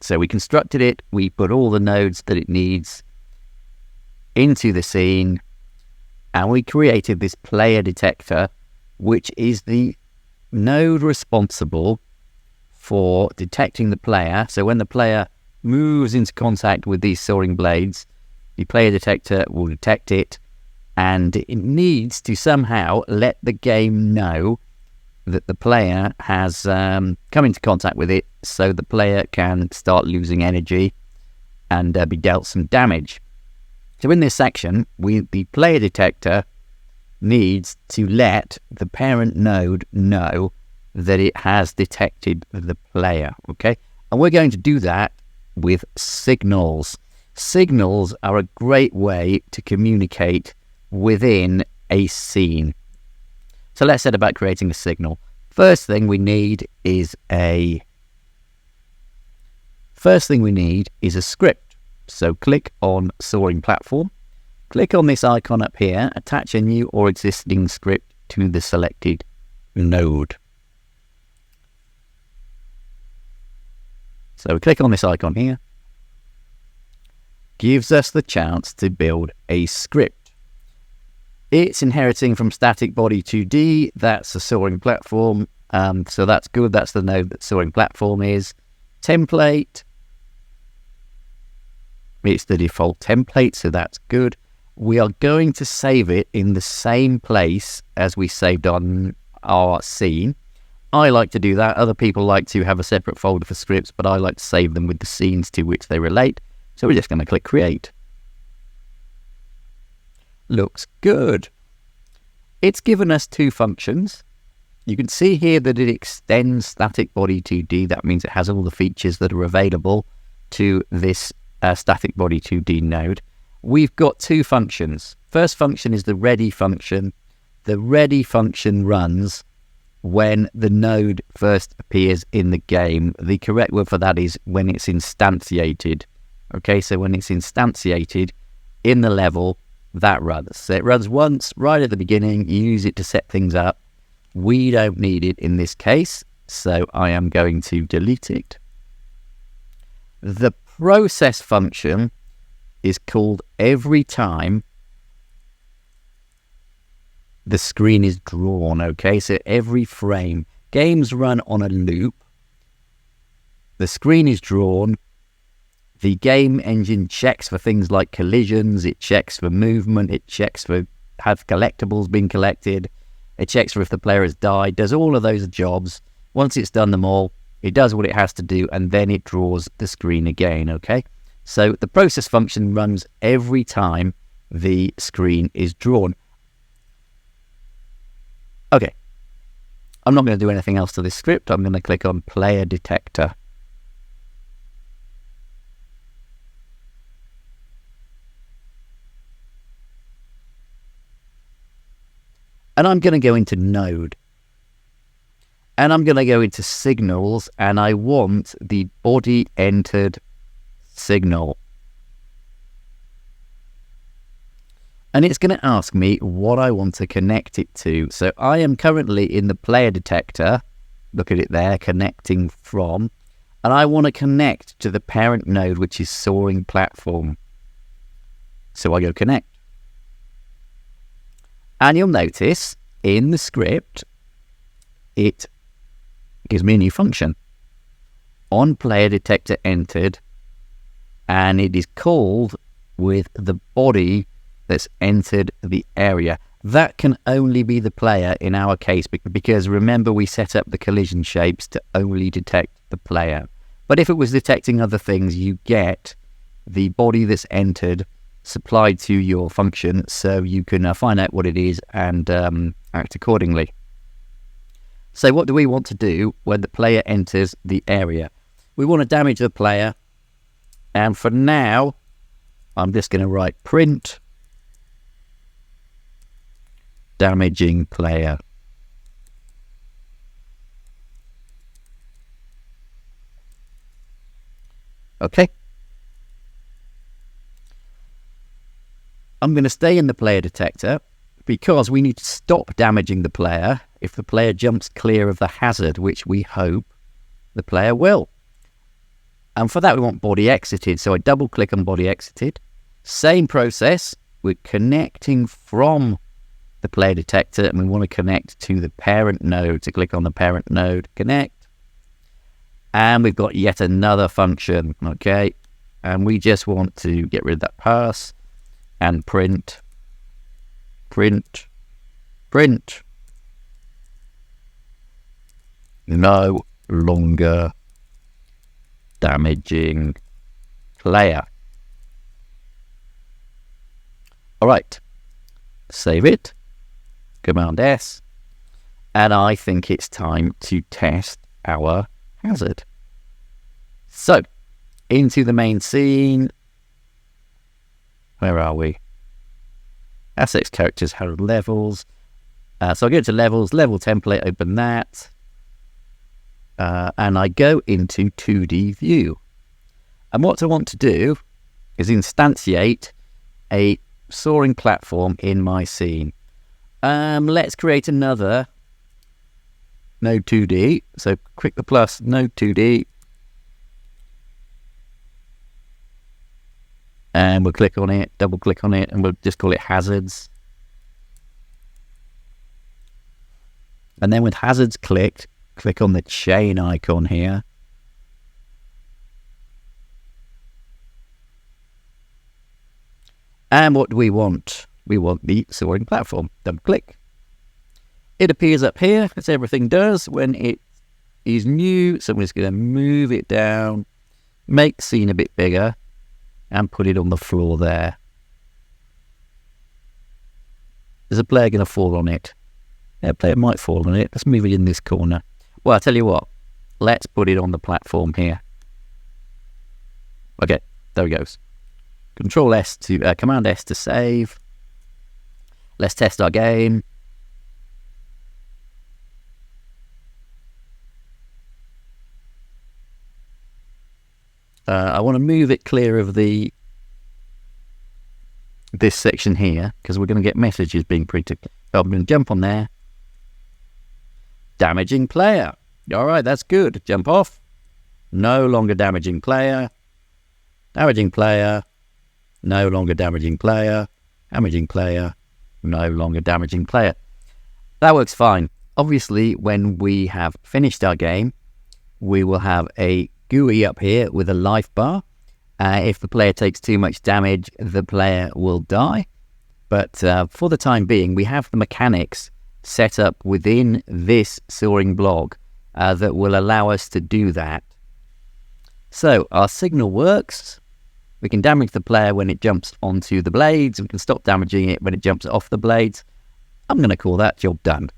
So we constructed it, we put all the nodes that it needs into the scene, and we created this player detector, which is the node responsible for detecting the player. So when the player moves into contact with these soaring blades, the player detector will detect it, and it needs to somehow let the game know that the player has come into contact with it, so the player can start losing energy and be dealt some damage. So in this section, the player detector needs to let the parent node know that it has detected the player, okay? And we're going to do that with signals. Signals are a great way to communicate within a scene. So let's set about creating a signal. First thing we need is a script. So click on Soaring Platform. Click on this icon up here, attach a new or existing script to the selected node. So we click on this icon here. Gives us the chance to build a script. It's inheriting from static body 2D. That's the soaring platform. So that's good. That's the node that soaring platform is. Template. It's the default template, so that's good. We are going to save it in the same place as we saved on our scene. I like to do that. Other people like to have a separate folder for scripts, but I like to save them with the scenes to which they relate. So we're just going to click Create. Looks good. It's given us two functions. You can see here that it extends static body 2D. That means it has all the features that are available to this static body 2D node. We've got two functions. First function is the ready function. The ready function runs when the node first appears in the game. The correct word for that is when it's instantiated. Okay, so when it's instantiated in the level, that runs. So it runs once right at the beginning. You use it to set things up. We don't need it in this case, so I am going to delete it. The process function is called every time the screen is drawn, okay? So every frame. Games run on a loop. The screen is drawn. The game engine checks for things like collisions. It checks for movement. It checks for have collectibles been collected. It checks for if the player has died. Does all of those jobs. Once it's done them all, it does what it has to do, and then it draws the screen again, okay? So the process function runs every time the screen is drawn. Okay, I'm not going to do anything else to this script. I'm going to click on Player Detector. And I'm going to go into Node. And I'm going to go into Signals, and I want the body entered signal. And it's going to ask me what I want to connect it to. So I am currently in the player detector. Look at it there, connecting from. And I want to connect to the parent node, which is Soaring Platform. So I go Connect. And you'll notice in the script, it gives me a new function. On player detector entered, and it is called with the body that's entered the area. That can only be the player in our case, because remember we set up the collision shapes to only detect the player. But if it was detecting other things, you get the body that's entered supplied to your function, so you can find out what it is and act accordingly. So what do we want to do when the player enters the area? We want to damage the player, and for now I'm just going to write print damaging player. Okay. I'm going to stay in the player detector because we need to stop damaging the player if the player jumps clear of the hazard, which we hope the player will. And for that, we want body exited. So I double click on body exited. Same process. We're connecting from the player detector, and we want to connect to the parent node. So click on the parent node, connect. And we've got yet another function, okay? And we just want to get rid of that pass and print. No longer damaging player. All right, save it, Command S, and I think it's time to test our hazard. So, into the main scene. Where are we? Assets, characters, hazard levels. So I go to levels, level template, open that. And I go into 2D view. And what I want to do is instantiate a soaring platform in my scene. Let's create another node 2D. So click the plus, node 2D. And we'll click on it, double click on it, and we'll just call it hazards. And then with hazards clicked, click on the chain icon here. And what do we want? We want the soaring platform. Double click. It appears up here, as everything does when it is new. So I'm just going to move it down, make the scene a bit bigger, and put it on the floor there. Is a player going to fall on it? Yeah, a player might fall on it. Let's move it in this corner. Well, I'll tell you what. Let's put it on the platform here. Okay, there it goes. Control S to Command S to save. Let's test our game. I want to move it clear of this section here because we're going to get messages being printed. So I'm going to jump on there. Damaging player. All right, that's good. Jump off. No longer damaging player. Damaging player. No longer damaging player. Damaging player. No longer damaging player. That works fine. Obviously, when we have finished our game, we will have a GUI up here with a life bar. If the player takes too much damage, the player will die. But for the time being, we have the mechanics set up within this soaring blog that will allow us to do that. So our signal works. We can damage the player when it jumps onto the blades. We can stop damaging it when it jumps off the blades. I'm going to call that job done.